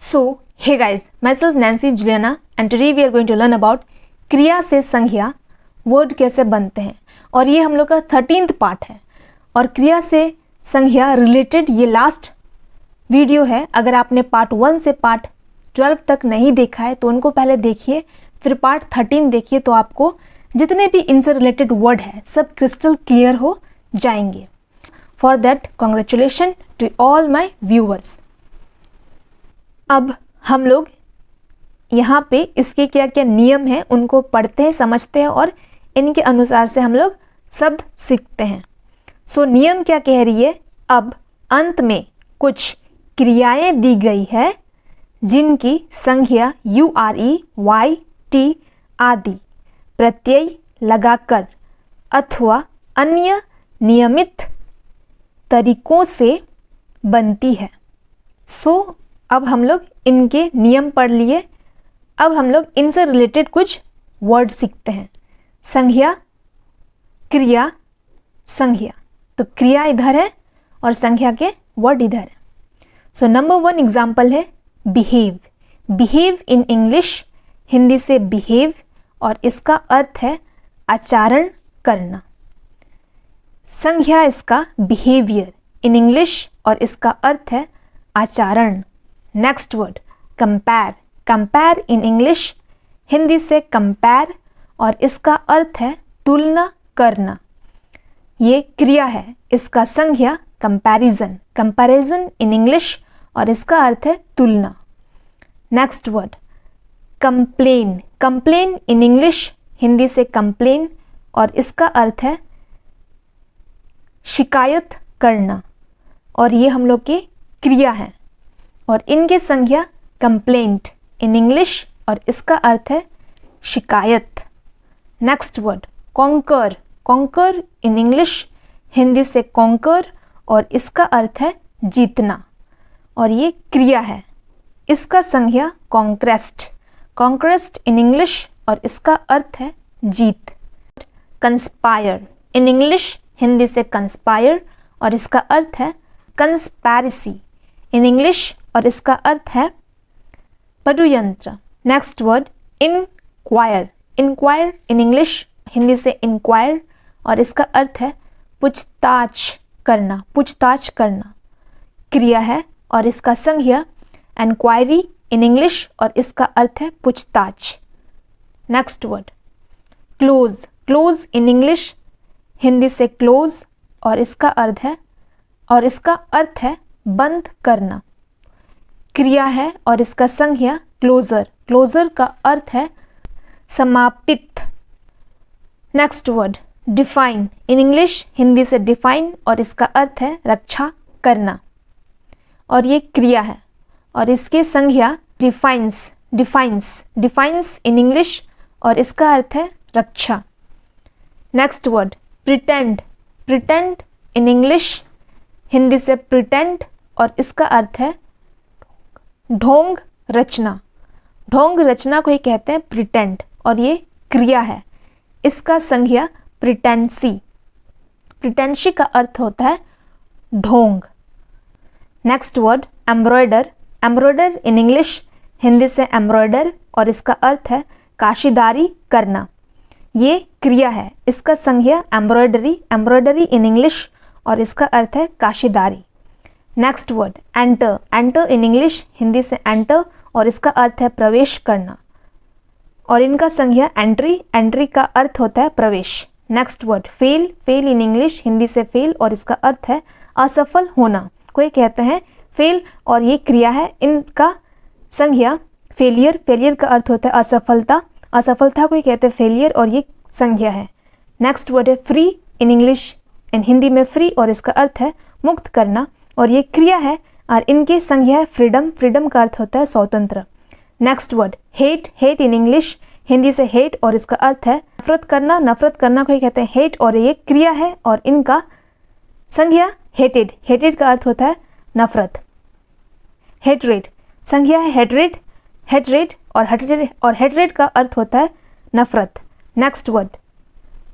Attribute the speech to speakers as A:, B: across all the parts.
A: So, hey guys, myself Nancy Juliana and today we are going to learn about क्रिया से संज्ञा word कैसे बनते हैं और ये हम लोग का 13th पार्ट है और क्रिया से संज्ञा रिलेटेड ये लास्ट वीडियो है। अगर आपने पार्ट 1 से पार्ट 12 तक नहीं देखा है तो उनको पहले देखिए, फिर पार्ट 13 देखिए तो आपको जितने भी इनसे रिलेटेड वर्ड है सब क्रिस्टल क्लियर हो जाएंगे। For that congratulation to all my viewers. अब हम लोग यहाँ पे इसके क्या क्या नियम हैं उनको पढ़ते हैं, समझते हैं और इनके अनुसार से हम लोग शब्द सीखते हैं। सो नियम क्या कह रही है, अब अंत में कुछ क्रियाएं दी गई है जिनकी संज्ञा यू आर ई वाई टी आदि प्रत्यय लगाकर अथवा अन्य नियमित तरीकों से बनती है। सो अब हम लोग इनके नियम पढ़ लिए, अब हम लोग इनसे रिलेटेड कुछ वर्ड सीखते हैं। संज्ञा, क्रिया, संज्ञा। तो क्रिया इधर है और संज्ञा के वर्ड इधर है। सो नंबर 1 एग्जाम्पल है behave. Behave in English, Hindi से बिहेव और इसका अर्थ है आचरण करना। संज्ञा इसका बिहेवियर इन इंग्लिश और इसका अर्थ है आचरण। Next word compare. Compare in English, Hindi से कंपेयर और इसका अर्थ है तुलना करना। ये क्रिया है, इसका संज्ञा कंपैरिजन। कंपैरिजन इन इंग्लिश और इसका अर्थ है तुलना। Next word complain. कंप्लेन इन इंग्लिश, हिंदी से कंप्लेन और इसका अर्थ है शिकायत करना और ये हम लोग की क्रिया है और इनकी संज्ञा कंप्लेंट इन इंग्लिश और इसका अर्थ है शिकायत। Next word conquer. कॉन्कर इन इंग्लिश, हिंदी से कॉन्कर और इसका अर्थ है जीतना और ये क्रिया है, इसका संज्ञा कॉन्क्रेस्ट। कॉन्क्रेस्ट इन इंग्लिश और इसका अर्थ है जीत। कंस्पायर इन इंग्लिश, हिंदी से कंस्पायर और इसका अर्थ है कंस्पैरेसी इन इंग्लिश और इसका अर्थ है षड्यंत्र। Next word inquire. Inquire in English, Hindi से इंक्वायर और इसका अर्थ है पूछताछ करना। पूछताछ करना क्रिया है और इसका संज्ञा इंक्वायरी इन इंग्लिश और इसका अर्थ है पूछताछ। Next word close. Close in English, Hindi से क्लोज और इसका अर्थ है बंद करना। क्रिया है और इसका संज्ञा क्लोजर। क्लोजर का अर्थ है समापित। Next word define in English, Hindi से डिफाइन और इसका अर्थ है रक्षा करना और ये क्रिया है और इसके संज्ञा defines. Defines defines in English और इसका अर्थ है रक्षा। Next word pretend. Pretend in English, Hindi से प्रिटेंड और इसका अर्थ है ढोंग रचना। ढोंग रचना को ही कहते हैं प्रिटेंड और ये क्रिया है, इसका संज्ञा प्रिटेंसी। प्रिटेंसी का अर्थ होता है ढोंग। Next word embroider. एम्ब्रॉयडर इन इंग्लिश, हिंदी से एम्ब्रॉयडर और इसका अर्थ है काशीदारी करना। ये क्रिया है, इसका संज्ञा एम्ब्रॉयडरी। एम्ब्रॉयडरी इन इंग्लिश और इसका अर्थ है काशीदारी। Next word enter. Enter in English, Hindi से एंटर और इसका अर्थ है प्रवेश करना और इनका संज्ञा एंट्री। एंट्री का अर्थ होता है प्रवेश। Next word fail. फेल इन इंग्लिश, हिंदी से फेल और इसका अर्थ है असफल होना। कोई कहते हैं फेल और ये क्रिया है, इनका संज्ञा फेलियर। फेलियर का अर्थ होता है असफलता। असफलता को ही कहते हैं फेलियर और ये संज्ञा है। नेक्स्ट वर्ड है फ्री इन इंग्लिश, इन हिंदी में फ्री और इसका अर्थ है मुक्त करना और ये क्रिया है और इनकी संज्ञा है फ्रीडम। फ्रीडम का अर्थ होता है स्वतंत्र। Next word hate. Hate in English, Hindi से हेट और इसका अर्थ है नफरत करना। नफरत करना को ही कहते हैं हेट और ये क्रिया है और इनका संज्ञा हेटेड। हेटेड का अर्थ होता है नफरत। हेट्रेड संज्ञा है हेट्रेड। हेट्रेड और हेट्रेड का अर्थ होता है नफरत। Next word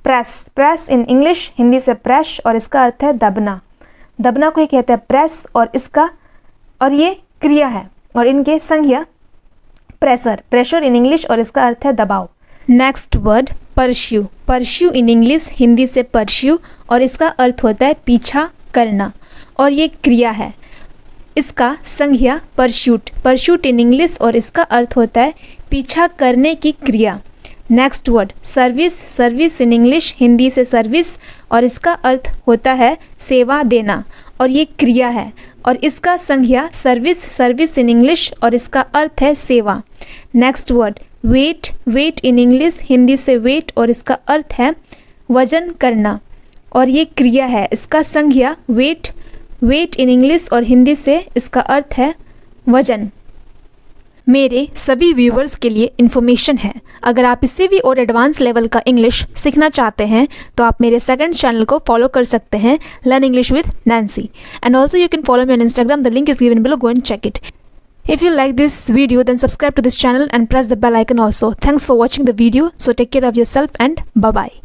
A: press. Press in English, Hindi से प्रेस और इसका अर्थ है दबना। दबना को ही कहते हैं प्रेस और ये क्रिया है और इनके संज्ञा प्रेशर, प्रेशर इन इंग्लिश और इसका अर्थ है दबाव। नेक्स्ट वर्ड परस्यू, परस्यू इन इंग्लिश, हिंदी से परस्यू और इसका अर्थ होता है पीछा करना और ये क्रिया है। इसका संज्ञा परस्यूट, परस्यूट इन इंग्लिश और इसका अर्थ होता है पीछा करने की क्रिया। Next word service, service in English, Hindi से सर्विस और इसका अर्थ होता है सेवा देना और ये क्रिया है और इसका संज्ञा सर्विस, सर्विस इन इंग्लिश और इसका अर्थ है सेवा। Next word wait, wait in English, Hindi से वेट और इसका अर्थ है वजन करना और ये क्रिया है। इसका संज्ञा वेट, वेट इन इंग्लिश और हिंदी से इसका अर्थ है वजन। मेरे सभी व्यूवर्स के लिए इन्फॉर्मेशन है, अगर आप इससे भी और एडवांस लेवल का इंग्लिश सीखना चाहते हैं तो आप मेरे सेकंड चैनल को फॉलो कर सकते हैं, learn English with Nancy, and also you can follow me on Instagram, the link is given below, go and check it. If you like this video, then subscribe to this channel and press the bell icon also. Thanks for watching the video. So take care of yourself and bye bye.